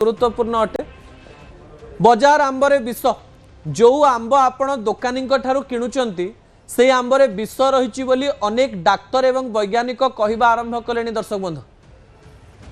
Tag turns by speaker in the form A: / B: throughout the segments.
A: गुरुत्वपूर्ण अटे। बजार आंबर विष जो आंब आपण दोकानी किणुचंती से आंबर विष रही बोली अनेक डाक्तर एवं वैज्ञानिक कहवा आरंभ कले। दर्शक बंधु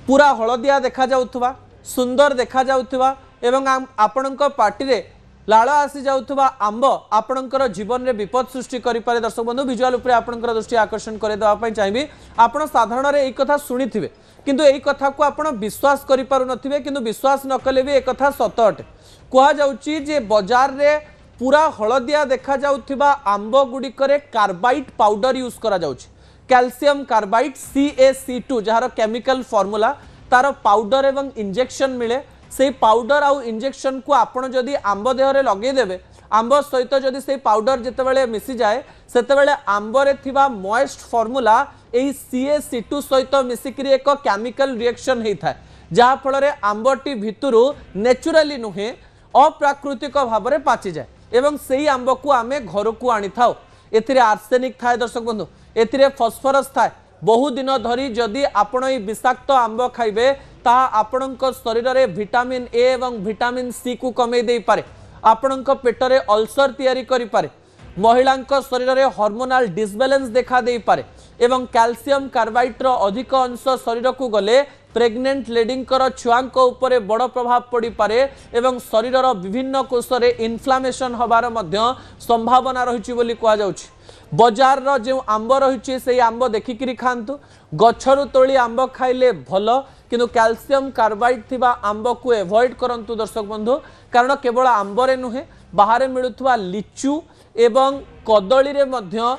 A: पूरा हलदिया देखा जाउथुबा सुंदर देखा जाउथुबा एवं आपणक पार्टी लाल आसी जाउथुबा आंब आपणकर जीवन में विपद सृष्टि करि पारे। दर्शक बंधु विजुअल उपरे आपणकर दृष्टि आकर्षण करे देबा पई चाहिबी। आपण साधारण रे एई कथा सुनिथिबे किंतु एई कथा को आपण विश्वास करि पारु नथिबे किंतु विश्वास न कले भी ए कथा सत अटे। कहा जाउची जे बाजार रे पूरा हलदिया देखा जाउथिबा आंब गुडिकरे कार्बाइड पाउडर यूज करा जाउची। कैल्शियम कार्बाइड CaC2 जहार केमिकल फॉर्मूला तार पाउडर एवं इंजेक्शन मिले। से पाउडर आउ इंजेक्शन को आपण जदि आंब देहरे लगे देबे आंब सहित जदि से पाउडर जेतेबेले मिसी जाए सेतेबेले आंबरे थिबा मॉइस्ट फॉर्मूला एई CaC2 सहित मिसिकरी एक केमिकल रिएक्शन हेई थाए जहा फल रे आंबटी भितरु नेचुरली नुहे अप्राकृतिक भाव में पाची जाए एवं सेही आंब को आमे घर को आनी थाओ। एथिरे आर्सेनिक थाए दर्शक बंधु एथिरे फॉस्फोरस थाए। बहु दिन धरी जदि आपण ई विषाक्त आंब खाइबे ता आपणक शरीर में विटामिन ए एवं विटामिन सी को कमे दे पारे। आपणक पेटरे अल्सर तैयारी करि पारे। महिलांक शरीर में हार्मोनाल डिसबैलेंस देखा दे पारे एवं कैल्शियम कार्बाइड रो अधिक अंश शरीर को गले प्रेग्नेंट लेडींकर छुआंक उपरे बड़ प्रभाव पड़ी पारे एवं शरीर विभिन्न कोषरे इन्फ्लामेशन हबार मध्य संभावना रही बोली कहा जाउछि। बजार रो जो आंब रही से आंब देखिकी खातु। गछरु तोली आंब खाइले भल किंतु कैल्शियम कार्बाइड थिबा आंब को एवॉइड करंतु दर्शक बंधु कारण केवल आंबरे नुहे बाहर मिलुथुवा लिचु एवं कदली रे मध्य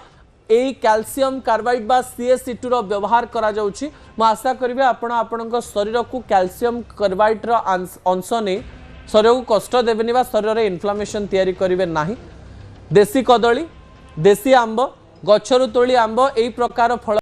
A: एई कैल्शियम कार्बाइड बा CaC2 रो व्यवहार करा जाउछि। म आशा करिवे आपण आपणक शरीर को कैल्शियम कार्बाइड रो अंश नै शरीर को कष्ट देबेनि बा शरीर रे इन्फ्लामेशन तयारी करिवे नाही। देसी कदली देसी आंब गछरु तोली आंब एई प्रकार फल